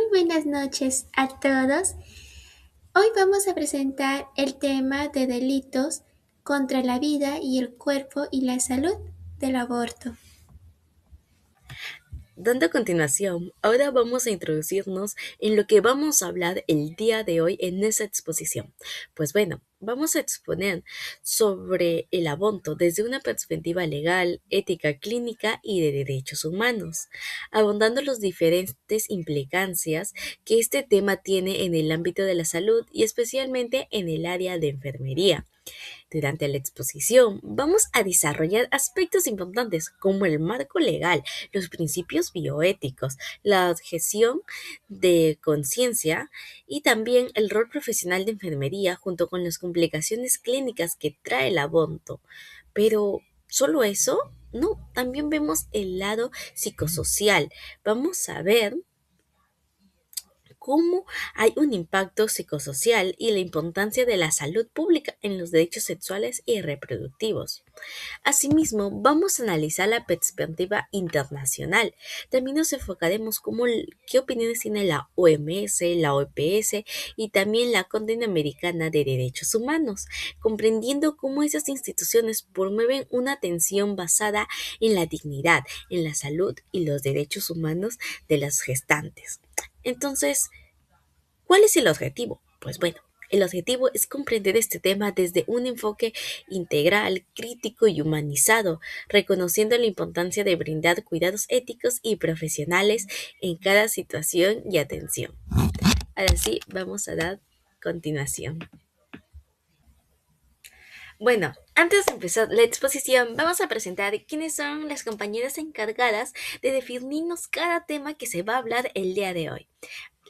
buenas noches a todos. Hoy vamos a presentar el tema de delitos contra la vida y el cuerpo y la salud del aborto. Dando a continuación, ahora vamos a introducirnos en lo que vamos a hablar el día de hoy en esta exposición. Pues bueno, vamos a exponer sobre el aborto desde una perspectiva legal, ética clínica y de derechos humanos, abordando las diferentes implicancias que este tema tiene en el ámbito de la salud y especialmente en el área de enfermería. Durante la exposición vamos a desarrollar aspectos importantes como el marco legal, los principios bioéticos, la objeción de conciencia y también el rol profesional de enfermería junto con las complicaciones clínicas que trae el aborto. Pero, ¿solo eso? No, también vemos el lado psicosocial. Vamos a ver cómo hay un impacto psicosocial y la importancia de la salud pública en los derechos sexuales y reproductivos. Asimismo, vamos a analizar la perspectiva internacional. También nos enfocaremos qué opiniones tiene la OMS, la OPS y también la Corte Interamericana de Derechos Humanos, comprendiendo cómo esas instituciones promueven una atención basada en la dignidad, en la salud y los derechos humanos de las gestantes. Entonces, ¿cuál es el objetivo? Pues bueno, el objetivo es comprender este tema desde un enfoque integral, crítico y humanizado, reconociendo la importancia de brindar cuidados éticos y profesionales en cada situación y atención. Ahora sí, vamos a dar continuación. Bueno, antes de empezar la exposición, vamos a presentar quiénes son las compañeras encargadas de definirnos cada tema que se va a hablar el día de hoy.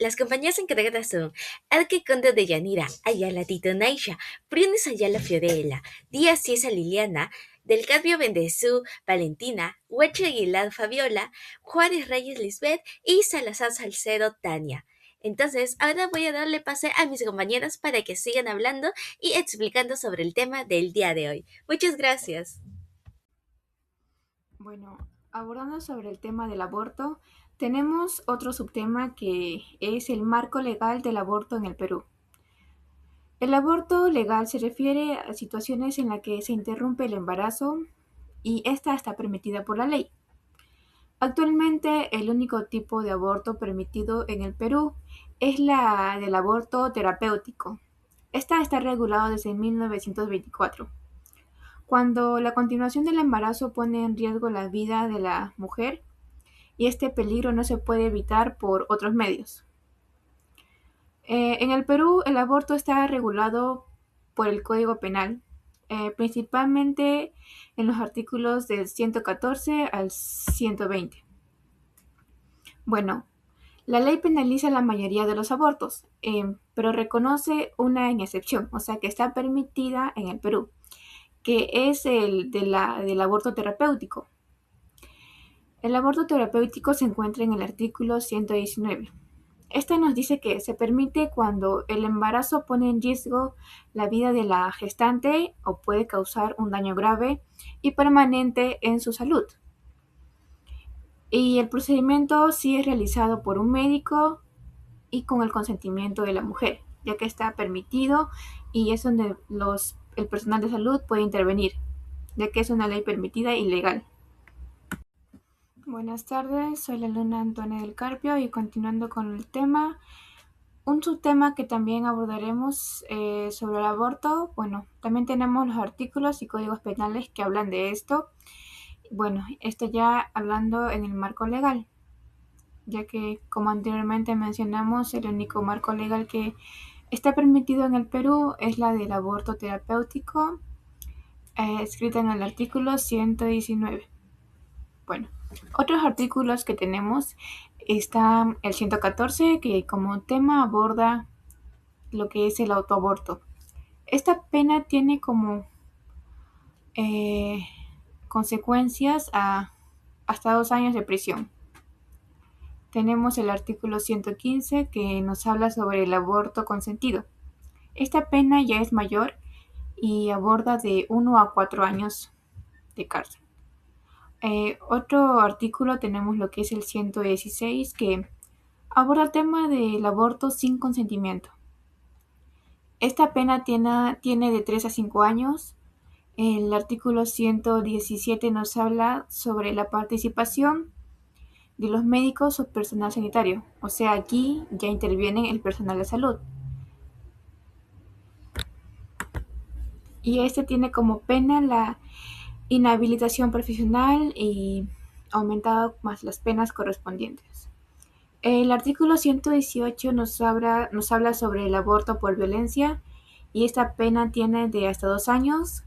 Las compañías encargadas son Arque Conde de Yanira, Ayala Tito Naisha, Priones Ayala Fiorella, Díaz Ciesa Liliana, Del Carpio Bendezú Valentina, Hueche Aguilar Fabiola, Juárez Reyes Lisbeth y Salazar Salcedo Tania. Entonces, ahora voy a darle pase a mis compañeras para que sigan hablando y explicando sobre el tema del día de hoy. Muchas gracias. Bueno, abordando sobre el tema del aborto, tenemos otro subtema que es el marco legal del aborto en el Perú. El aborto legal se refiere a situaciones en las que se interrumpe el embarazo y esta está permitida por la ley. Actualmente, el único tipo de aborto permitido en el Perú es la del aborto terapéutico. Esta está regulado desde 1924. Cuando la continuación del embarazo pone en riesgo la vida de la mujer y este peligro no se puede evitar por otros medios. En el Perú, el aborto está regulado por el Código Penal, principalmente en los artículos del 114 al 120. Bueno, la ley penaliza la mayoría de los abortos, pero reconoce una en excepción, o sea que está permitida en el Perú, que es del aborto terapéutico. El aborto terapéutico se encuentra en el artículo 119. Esta nos dice que se permite cuando el embarazo pone en riesgo la vida de la gestante o puede causar un daño grave y permanente en su salud. Y el procedimiento sí es realizado por un médico y con el consentimiento de la mujer, ya que está permitido y es donde el personal de salud puede intervenir, ya que es una ley permitida y legal. Buenas tardes, soy la alumna Antonia del Carpio y continuando con el tema, un subtema que también abordaremos sobre el aborto. Bueno, también tenemos los artículos y códigos penales que hablan de esto. Bueno, esto ya hablando en el marco legal, ya que como anteriormente mencionamos, el único marco legal que está permitido en el Perú es la del aborto terapéutico, escrita en el artículo 119. Bueno, otros artículos que tenemos está el 114, que como tema aborda lo que es el autoaborto. Esta pena tiene como eh, consecuencias hasta 2 años de prisión. Tenemos el artículo 115 que nos habla sobre el aborto consentido. Esta pena ya es mayor y aborda de 1 a 4 años de cárcel. Otro artículo tenemos lo que es el 116 que Aborda el tema del aborto sin consentimiento. Esta pena tiene de 3 a 5 años. El artículo 117 nos habla sobre la participación de los médicos o personal sanitario. O sea, aquí ya interviene el personal de salud. Y este tiene como pena la inhabilitación profesional y aumentado más las penas correspondientes. El artículo 118 nos habla sobre el aborto por violencia y esta pena tiene de hasta 2 años.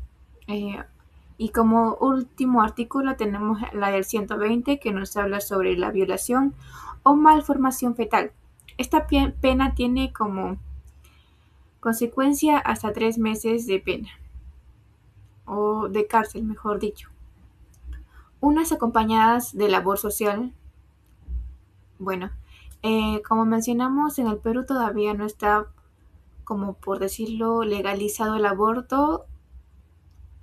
Y como último artículo tenemos la del 120 que nos habla sobre la violación o malformación fetal. Esta pena tiene como consecuencia hasta 3 meses de pena, o de cárcel, mejor dicho. Unas acompañadas de labor social. Bueno, como mencionamos, en el Perú todavía no está, como por decirlo, legalizado el aborto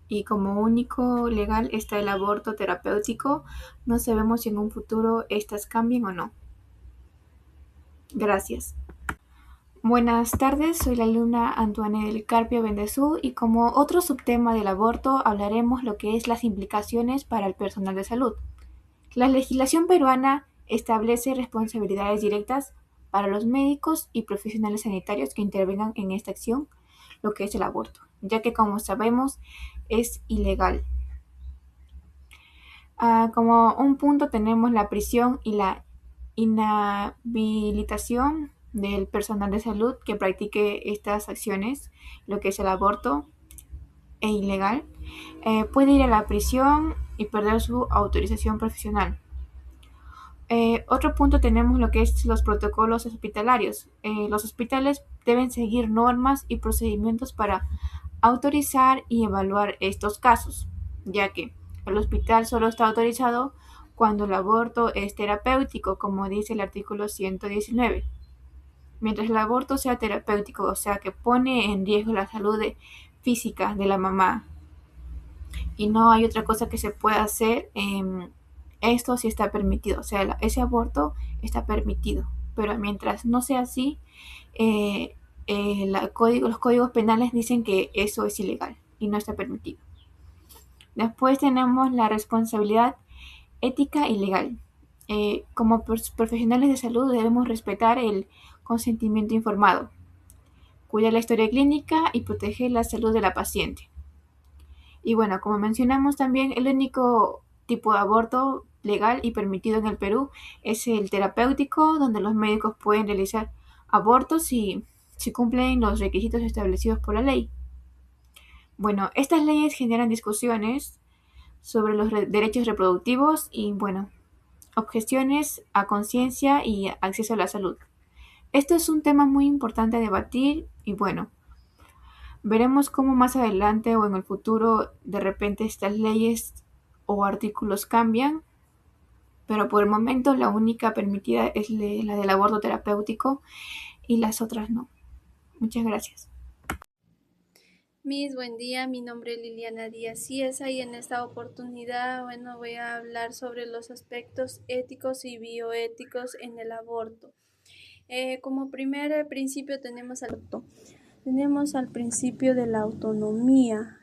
y como único legal está el aborto terapéutico. No sabemos si en un futuro estas cambien o no. Gracias. Buenas tardes, soy la alumna Antoine del Carpio Bendezú y como otro subtema del aborto hablaremos lo que es las implicaciones para el personal de salud. La legislación peruana establece responsabilidades directas para los médicos y profesionales sanitarios que intervengan en esta acción, lo que es el aborto, ya que como sabemos es ilegal. Como un punto tenemos la prisión y la inhabilitación del personal de salud que practique estas acciones, lo que es el aborto e ilegal, puede ir a la prisión y perder su autorización profesional. Otro punto tenemos lo que es los protocolos hospitalarios. Los hospitales deben seguir normas y procedimientos para autorizar y evaluar estos casos, ya que el hospital solo está autorizado cuando el aborto es terapéutico, como dice el artículo 119. Mientras el aborto sea terapéutico, o sea que pone en riesgo la salud física de la mamá y no hay otra cosa que se pueda hacer, esto sí está permitido, o sea, ese aborto está permitido, pero mientras no sea así, los códigos penales dicen que eso es ilegal y no está permitido. Después tenemos la responsabilidad ética y legal. Como profesionales de salud debemos respetar el consentimiento informado, cuidar la historia clínica y proteger la salud de la paciente. Y bueno, como mencionamos también, el único tipo de aborto legal y permitido en el Perú es el terapéutico, donde los médicos pueden realizar abortos si cumplen los requisitos establecidos por la ley. Bueno, estas leyes generan discusiones sobre los derechos reproductivos y, bueno, objeciones a conciencia y acceso a la salud. Esto es un tema muy importante a debatir y, bueno, veremos cómo más adelante o en el futuro de repente estas leyes o artículos cambian, pero por el momento la única permitida es la del aborto terapéutico y las otras no. Muchas gracias. Miss, buen día, mi nombre es Liliana Díaz Ciesa y en esta oportunidad, voy a hablar sobre los aspectos éticos y bioéticos en el aborto. Como primer principio tenemos al principio de la autonomía.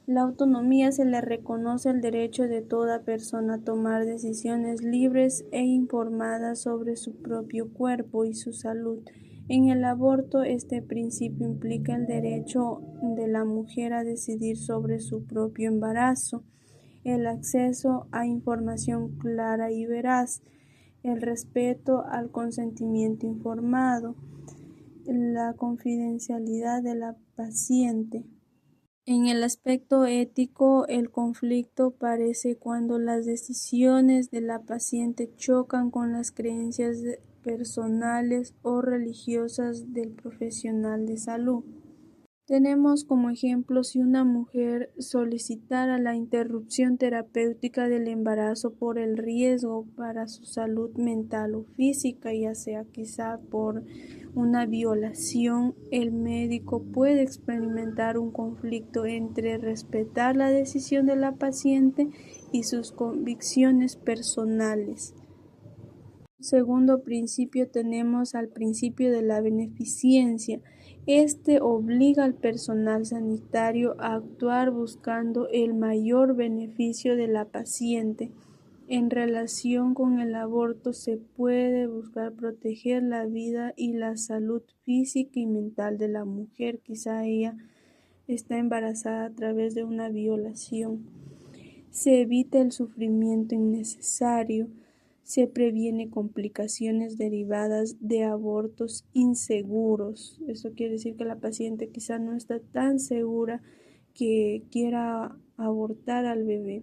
La autonomía se le reconoce el derecho de toda persona a tomar decisiones libres e informadas sobre su propio cuerpo y su salud. En el aborto, este principio implica el derecho de la mujer a decidir sobre su propio embarazo, el acceso a información clara y veraz, el respeto al consentimiento informado, la confidencialidad de la paciente. En el aspecto ético, el conflicto aparece cuando las decisiones de la paciente chocan con las creencias personales o religiosas del profesional de salud. Tenemos como ejemplo si una mujer solicitara la interrupción terapéutica del embarazo por el riesgo para su salud mental o física, ya sea quizá por una violación, el médico puede experimentar un conflicto entre respetar la decisión de la paciente y sus convicciones personales. Segundo principio tenemos al principio de la beneficencia. Este obliga al personal sanitario a actuar buscando el mayor beneficio de la paciente. En relación con el aborto se puede buscar proteger la vida y la salud física y mental de la mujer. Quizá ella está embarazada a través de una violación. Se evita el sufrimiento innecesario. Se previene complicaciones derivadas de abortos inseguros. Eso quiere decir que la paciente quizá no está tan segura que quiera abortar al bebé.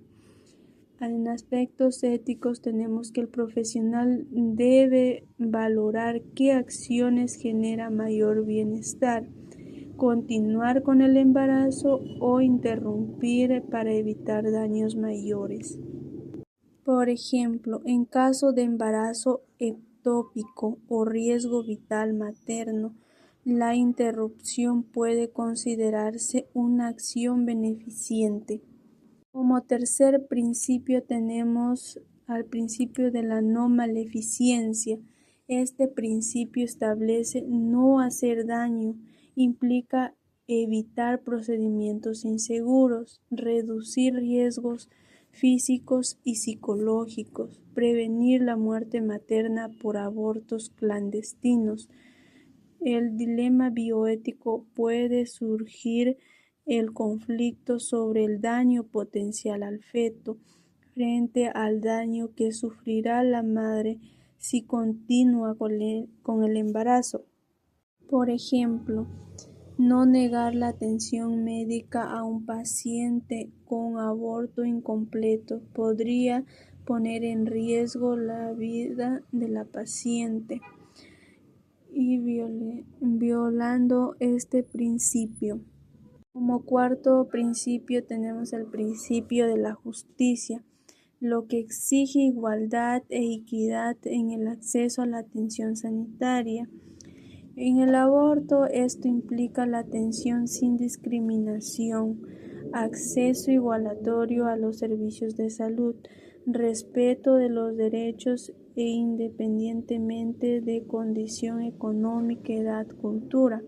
En aspectos éticos tenemos que el profesional debe valorar qué acciones genera mayor bienestar, continuar con el embarazo o interrumpir para evitar daños mayores. Por ejemplo, en caso de embarazo ectópico o riesgo vital materno, la interrupción puede considerarse una acción beneficiente. Como tercer principio tenemos al principio de la no maleficencia. Este principio establece no hacer daño, implica evitar procedimientos inseguros, reducir riesgos físicos y psicológicos, prevenir la muerte materna por abortos clandestinos. El dilema bioético puede surgir el conflicto sobre el daño potencial al feto frente al daño que sufrirá la madre si continúa con el embarazo. Por ejemplo, no negar la atención médica a un paciente con aborto incompleto podría poner en riesgo la vida de la paciente y violando este principio. Como cuarto principio tenemos el principio de la justicia, lo que exige igualdad e equidad en el acceso a la atención sanitaria. En el aborto, esto implica la atención sin discriminación, acceso igualatorio a los servicios de salud, respeto de los derechos e independientemente de condición económica, edad, cultura.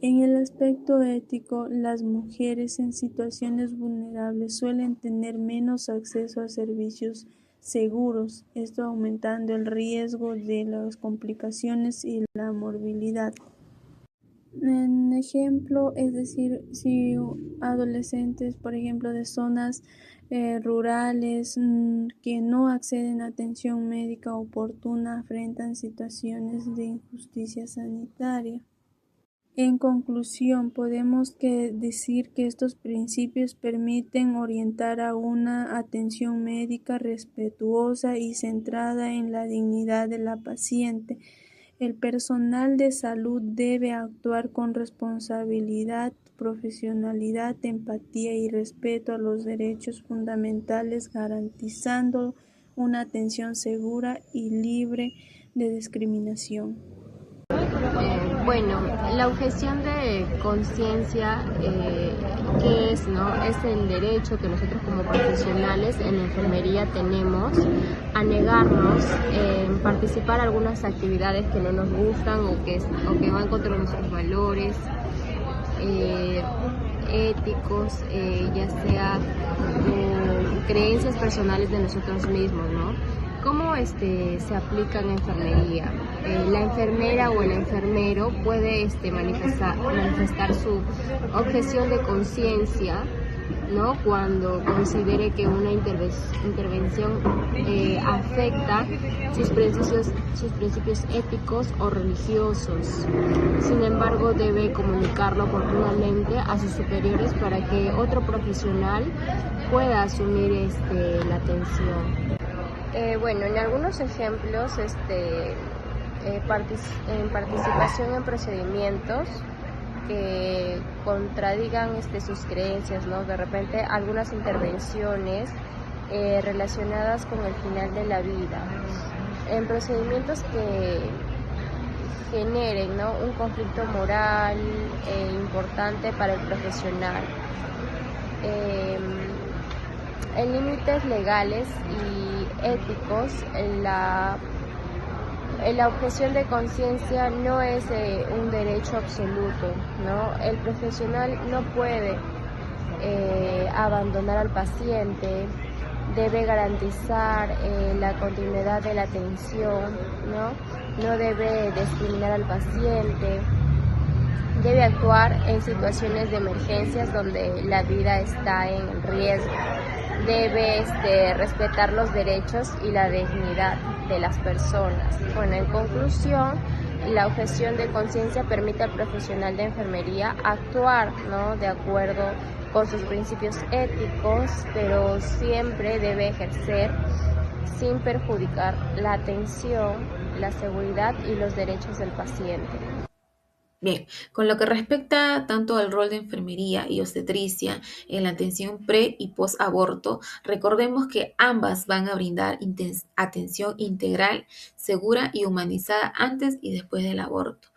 En el aspecto ético, las mujeres en situaciones vulnerables suelen tener menos acceso a servicios seguros, esto aumentando el riesgo de las complicaciones y la morbilidad. En ejemplo, es decir, si adolescentes, por ejemplo, de zonas rurales que no acceden a atención médica oportuna enfrentan situaciones de injusticia sanitaria. En conclusión, podemos decir que estos principios permiten orientar a una atención médica respetuosa y centrada en la dignidad de la paciente. El personal de salud debe actuar con responsabilidad, profesionalidad, empatía y respeto a los derechos fundamentales, garantizando una atención segura y libre de discriminación. Bueno, la objeción de conciencia, ¿qué es, no? Es el derecho que nosotros como profesionales en la enfermería tenemos a negarnos en participar en algunas actividades que no nos gustan o que van contra nuestros valores éticos, ya sea creencias personales de nosotros mismos, ¿no? ¿Cómo se aplica en la enfermería? La enfermera o el enfermero puede manifestar su objeción de conciencia, ¿no? Cuando considere que una intervención afecta sus principios éticos o religiosos. Sin embargo, debe comunicarlo oportunamente a sus superiores para que otro profesional pueda asumir la atención. Bueno, en algunos ejemplos, participación en procedimientos que contradigan sus creencias, ¿no? De repente algunas intervenciones relacionadas con el final de la vida, en procedimientos que generen, ¿no?, un conflicto moral importante para el profesional. En límites legales y éticos, la la objeción de conciencia no es un derecho absoluto, ¿no? El profesional no puede abandonar al paciente, debe garantizar la continuidad de la atención, ¿no? No debe discriminar al paciente, debe actuar en situaciones de emergencias donde la vida está en riesgo, debe respetar los derechos y la dignidad de las personas. Bueno, en conclusión, la objeción de conciencia permite al profesional de enfermería actuar, ¿no?, de acuerdo con sus principios éticos, pero siempre debe ejercer sin perjudicar la atención, la seguridad y los derechos del paciente. Bien, con lo que respecta tanto al rol de enfermería y obstetricia en la atención pre y post aborto, recordemos que ambas van a brindar atención integral, segura y humanizada antes y después del aborto.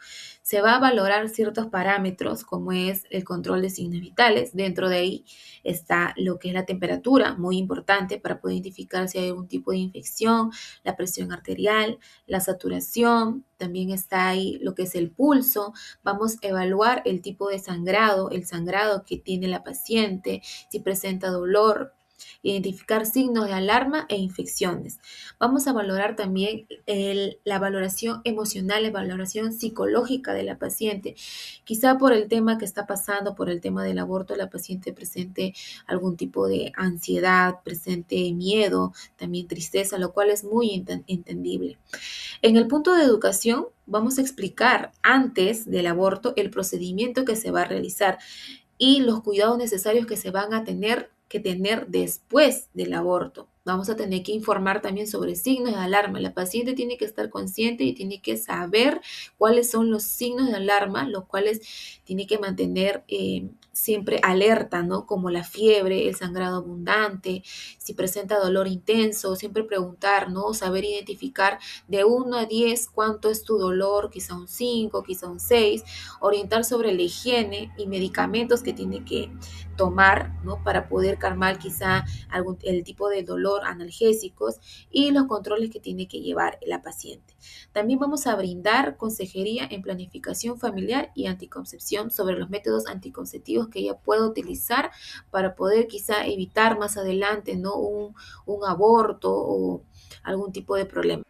Se va a valorar ciertos parámetros como es el control de signos vitales. Dentro de ahí está lo que es la temperatura, muy importante para poder identificar si hay algún tipo de infección, la presión arterial, la saturación, también está ahí lo que es el pulso. Vamos a evaluar el tipo de sangrado, el sangrado que tiene la paciente, si presenta dolor, identificar signos de alarma e infecciones. Vamos a valorar también la valoración emocional, la valoración psicológica de la paciente. Quizá por el tema que está pasando, por el tema del aborto, la paciente presente algún tipo de ansiedad, presente miedo, también tristeza, lo cual es muy entendible. En el punto de educación, vamos a explicar antes del aborto el procedimiento que se va a realizar y los cuidados necesarios que se van a tener que tener después del aborto. Vamos a tener que informar también sobre signos de alarma. La paciente tiene que estar consciente y tiene que saber cuáles son los signos de alarma, los cuales tiene que mantener siempre alerta, ¿no? Como la fiebre, el sangrado abundante, si presenta dolor intenso, siempre preguntar, ¿no? Saber identificar de 1 a 10 cuánto es tu dolor, quizá un 5, quizá un 6, orientar sobre la higiene y medicamentos que tiene que tomar, ¿no?, para poder calmar quizá el tipo de dolor, analgésicos y los controles que tiene que llevar la paciente. También vamos a brindar consejería en planificación familiar y anticoncepción sobre los métodos anticonceptivos que ella pueda utilizar para poder quizá evitar más adelante, ¿no?, un aborto o algún tipo de problema.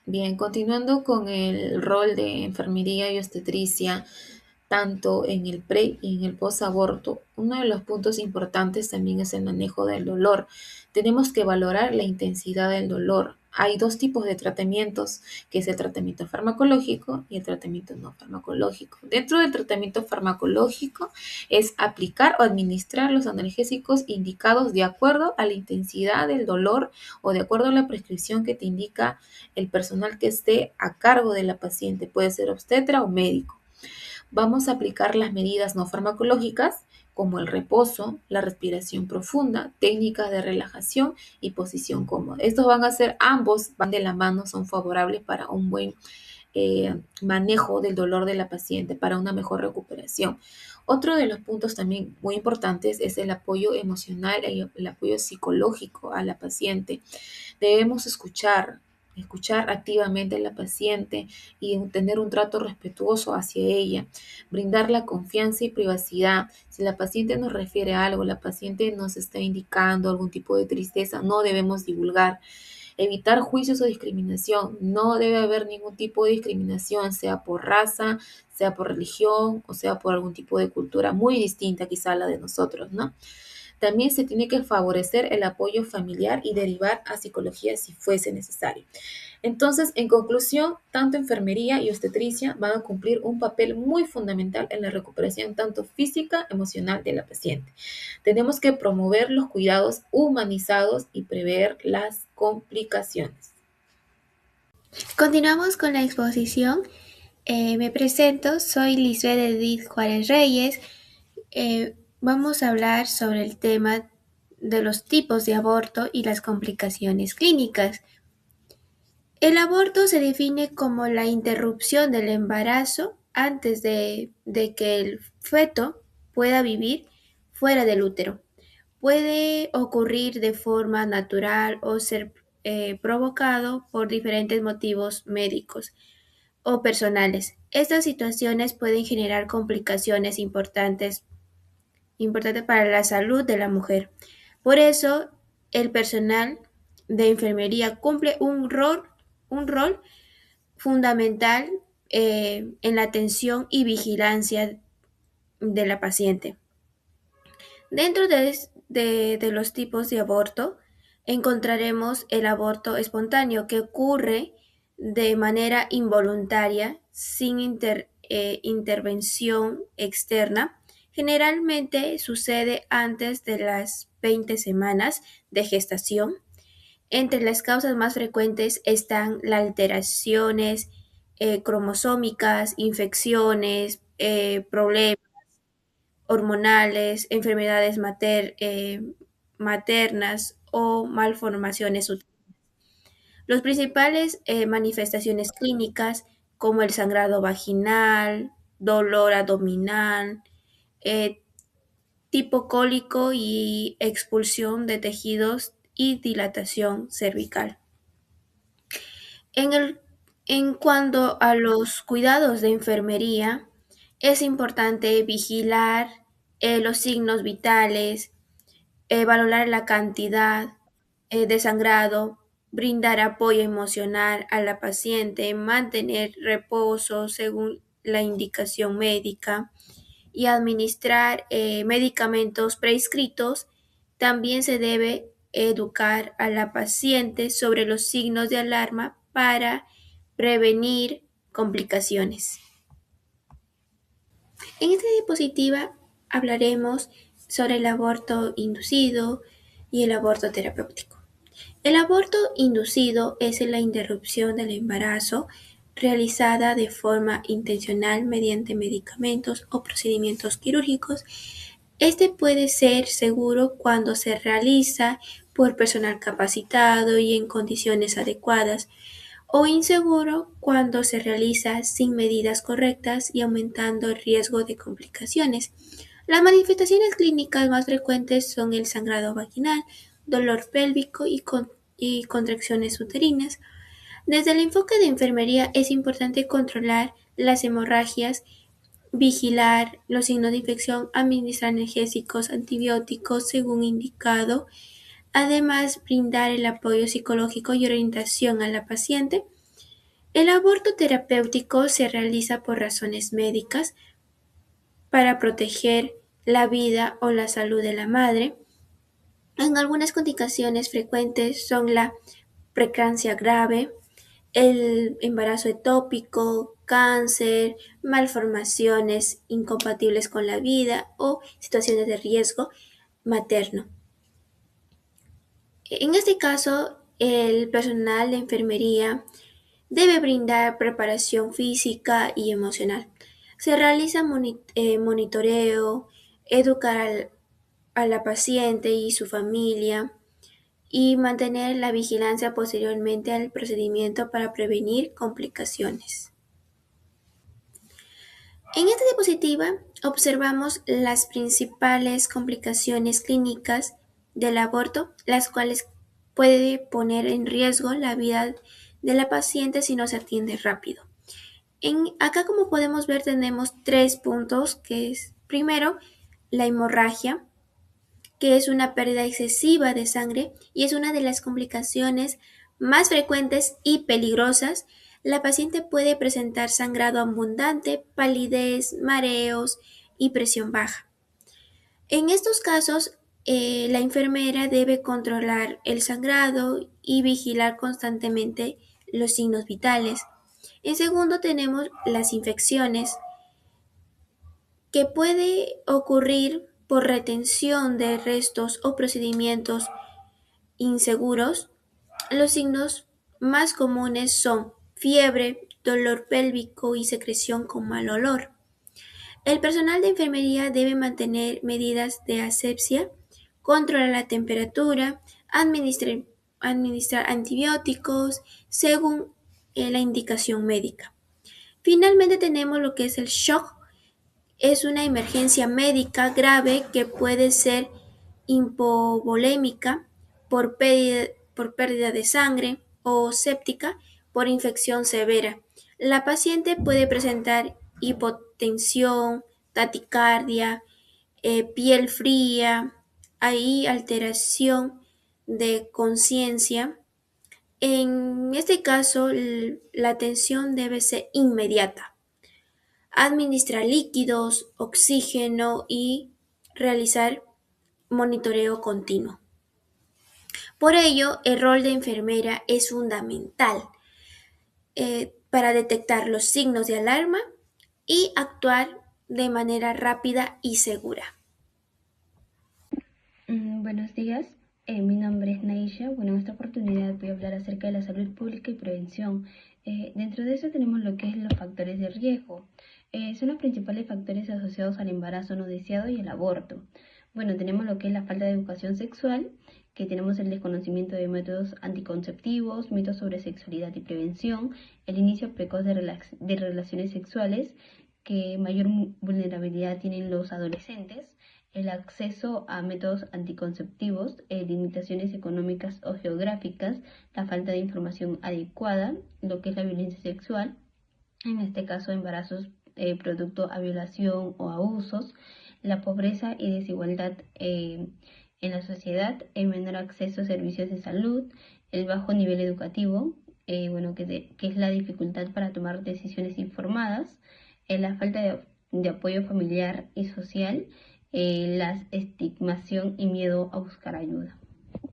Bien, continuando con el rol de enfermería y obstetricia, tanto en el pre y en el posaborto, uno de los puntos importantes también es el manejo del dolor. Tenemos que valorar la intensidad del dolor. Hay dos tipos de tratamientos, que es el tratamiento farmacológico y el tratamiento no farmacológico. Dentro del tratamiento farmacológico es aplicar o administrar los analgésicos indicados de acuerdo a la intensidad del dolor o de acuerdo a la prescripción que te indica el personal que esté a cargo de la paciente. Puede ser obstetra o médico. Vamos a aplicar las medidas no farmacológicas como el reposo, la respiración profunda, técnicas de relajación y posición cómoda. Estos van a ser ambos, van de la mano, son favorables para un buen manejo del dolor de la paciente, para una mejor recuperación. Otro de los puntos también muy importantes es el apoyo emocional y el apoyo psicológico a la paciente. Debemos escuchar activamente a la paciente y tener un trato respetuoso hacia ella, brindar la confianza y privacidad. Si la paciente nos refiere a algo, la paciente nos está indicando algún tipo de tristeza, no debemos divulgar. Evitar juicios o discriminación. No debe haber ningún tipo de discriminación, sea por raza, sea por religión o sea por algún tipo de cultura muy distinta quizá a la de nosotros, ¿no? También se tiene que favorecer el apoyo familiar y derivar a psicología si fuese necesario. Entonces, en conclusión, tanto enfermería y obstetricia van a cumplir un papel muy fundamental en la recuperación tanto física, emocional de la paciente. Tenemos que promover los cuidados humanizados y prever las complicaciones. Continuamos con la exposición. Me presento, soy Lisbeth Edith Juárez Reyes. Vamos a hablar sobre el tema de los tipos de aborto y las complicaciones clínicas. El aborto se define como la interrupción del embarazo antes de que el feto pueda vivir fuera del útero. Puede ocurrir de forma natural o ser provocado por diferentes motivos médicos o personales. Estas situaciones pueden generar complicaciones importantes para la salud de la mujer. Por eso, el personal de enfermería cumple un rol fundamental en la atención y vigilancia de la paciente. Dentro de los tipos de aborto, encontraremos el aborto espontáneo que ocurre de manera involuntaria, sin intervención externa. Generalmente sucede antes de las 20 semanas de gestación. Entre las causas más frecuentes están las alteraciones cromosómicas, infecciones, problemas hormonales, enfermedades maternas o malformaciones uterinas. Los principales manifestaciones clínicas como el sangrado vaginal, dolor abdominal, eh, tipo cólico y expulsión de tejidos y dilatación cervical. En el, en cuanto a los cuidados de enfermería, es importante vigilar los signos vitales, valorar la cantidad de sangrado, brindar apoyo emocional a la paciente, mantener reposo según la indicación médica y administrar medicamentos prescritos. También se debe educar a la paciente sobre los signos de alarma para prevenir complicaciones. En esta diapositiva hablaremos sobre el aborto inducido y el aborto terapéutico. El aborto inducido es la interrupción del embarazo realizada de forma intencional mediante medicamentos o procedimientos quirúrgicos. Este puede ser seguro cuando se realiza por personal capacitado y en condiciones adecuadas, o inseguro cuando se realiza sin medidas correctas y aumentando el riesgo de complicaciones. Las manifestaciones clínicas más frecuentes son el sangrado vaginal, dolor pélvico y contracciones uterinas. Desde el enfoque de enfermería es importante controlar las hemorragias, vigilar los signos de infección, administrar analgésicos, antibióticos según indicado. Además, brindar el apoyo psicológico y orientación a la paciente. El aborto terapéutico se realiza por razones médicas para proteger la vida o la salud de la madre. En algunas complicaciones frecuentes son la preeclampsia grave, el embarazo ectópico, cáncer, malformaciones incompatibles con la vida o situaciones de riesgo materno. En este caso, el personal de enfermería debe brindar preparación física y emocional. Se realiza monitoreo, educar a la paciente y su familia y mantener la vigilancia posteriormente al procedimiento para prevenir complicaciones. En esta diapositiva observamos las principales complicaciones clínicas del aborto, las cuales puede poner en riesgo la vida de la paciente si no se atiende rápido. Acá, como podemos ver, tenemos 3 puntos, que es primero la hemorragia, que es una pérdida excesiva de sangre y es una de las complicaciones más frecuentes y peligrosas. La paciente puede presentar sangrado abundante, palidez, mareos y presión baja. En estos casos, la enfermera debe controlar el sangrado y vigilar constantemente los signos vitales. En segundo, tenemos las infecciones, que puede ocurrir por retención de restos o procedimientos inseguros. Los signos más comunes son fiebre, dolor pélvico y secreción con mal olor. El personal de enfermería debe mantener medidas de asepsia, controlar la temperatura, administrar antibióticos según la indicación médica. Finalmente tenemos lo que es el shock. Es una emergencia médica grave que puede ser hipovolémica por por pérdida de sangre o séptica por infección severa. La paciente puede presentar hipotensión, taticardia, piel fría, hay alteración de conciencia. En este caso, la atención debe ser inmediata. Administrar líquidos, oxígeno y realizar monitoreo continuo. Por ello, el rol de enfermera es fundamental para detectar los signos de alarma y actuar de manera rápida y segura. Buenos días, mi nombre es Naisha. Bueno, en esta oportunidad voy a hablar acerca de la salud pública y prevención. Dentro de eso tenemos lo que es los factores de riesgo. Son los principales factores asociados al embarazo no deseado y al aborto. Bueno, tenemos lo que es la falta de educación sexual, que tenemos el desconocimiento de métodos anticonceptivos, mitos sobre sexualidad y prevención, el inicio precoz de relaciones sexuales, que mayor vulnerabilidad tienen los adolescentes, el acceso a métodos anticonceptivos, limitaciones económicas o geográficas, la falta de información adecuada, lo que es la violencia sexual, en este caso embarazos producto a violación o abusos, la pobreza y desigualdad en la sociedad, el menor acceso a servicios de salud, el bajo nivel educativo, que es la dificultad para tomar decisiones informadas, la falta de apoyo familiar y social, la estigmación y miedo a buscar ayuda.